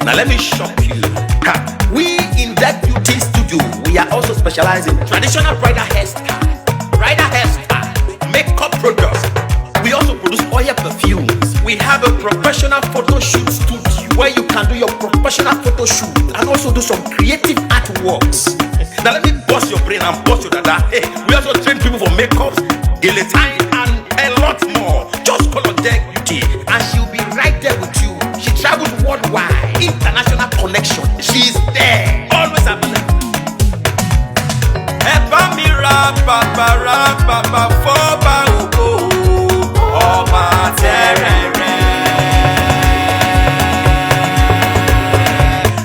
Now let me shock you. We in that beauty studio, we are also specializing in traditional bridal hairstyle, makeup products. We also produce oil perfumes. We have a professional photo shoot studio where you can do your professional photo shoot and also do some creative artworks. Now let me bust your brain and bust your dada. Hey, we also train people for makeups, Gele time, and a lot more. Just call on Deck Beauty and she'll be right there with you. She travels worldwide, international connection. She's there, always available. Papa foba oko ọba terere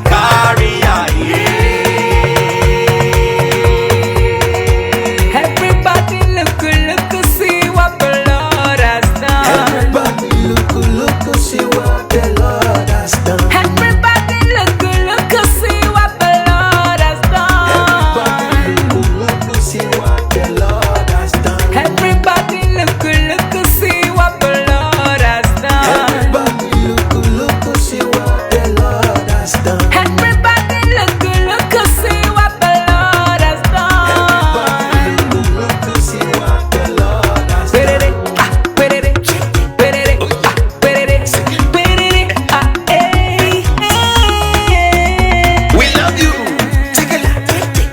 kárí ayé. Everybody look, see what the Lord has done. Everybody look, see what the Lord has done. Everybody look, see what the Lord has done. Everybody look, see what the Lord has done. Everybody look, see what the Lord has done. Everybody look, see what the Lord has done. Everybody look, see what the Lord has done. Everybody look, see what the Lord has done. We love you.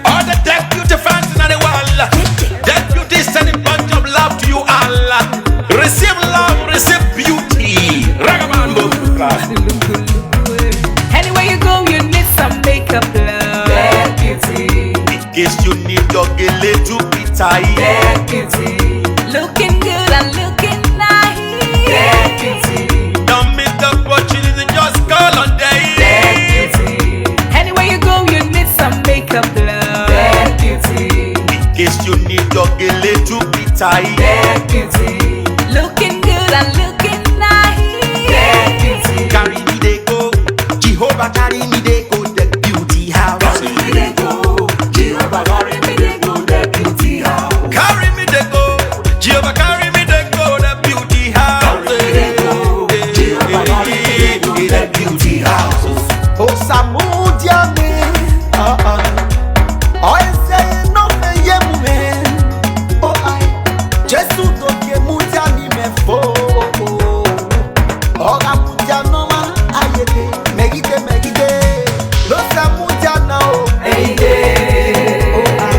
All the Deck Beauty fans in the world. Deck Beauty is sending bunch of love to you all. Receive love, receive beauty. Ragabambo. Anywhere you go, you need some makeup, love. Deck Beauty. In case you need your Gele to be tight. Deck Beauty. Looking good and looking nice. Deck Beauty. Don't miss the opportunity, just call on Deck. Deck Beauty. Anywhere you go, you need some makeup, love. Deck Beauty. In case you need your Gele to be tight. Deck Beauty. Looking good and looking nice. Deck Beauty. Carry me they go, Jehovah carry me they go, Deck Beauty house. Carry me they go, Jehovah carry me they go, the beauty house. Carry me they go, Jehovah carry me they go, the beauty house. Carry me they go, Jehovah carry me they go, the beauty house. Oh Samudia me, I say no me ye me, oh I, Jesu do ke mudia ni me fo, oh mudia no ma ayete, megide, no Samudia na o, Any day, oh I,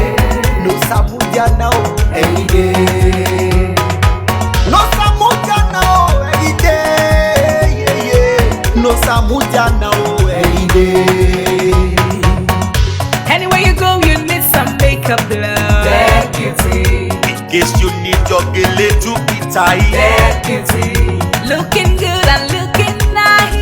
no Samudia na o, any day. no Samudia na o, any day, no Samudia na o, any day. Anywhere you go, you need some makeup, love. Deck Beauty. In case you need your Gele to be tight. Deck Beauty. Looking good and looking nice.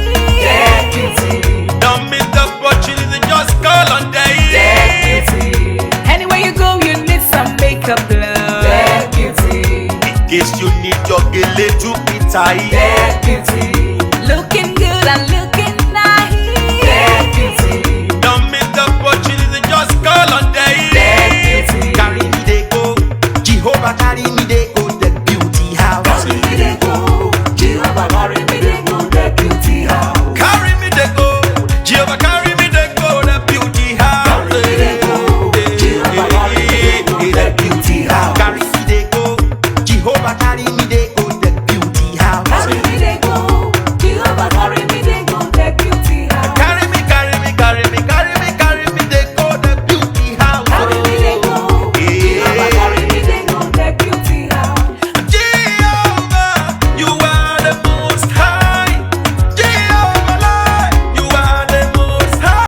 Deck Beauty. Don't miss the opportunity, just call on Deck. Deck Beauty. Anywhere you go, you need some makeup, love. Deck Beauty. In case you need your Gele to be tight. Deck Beauty.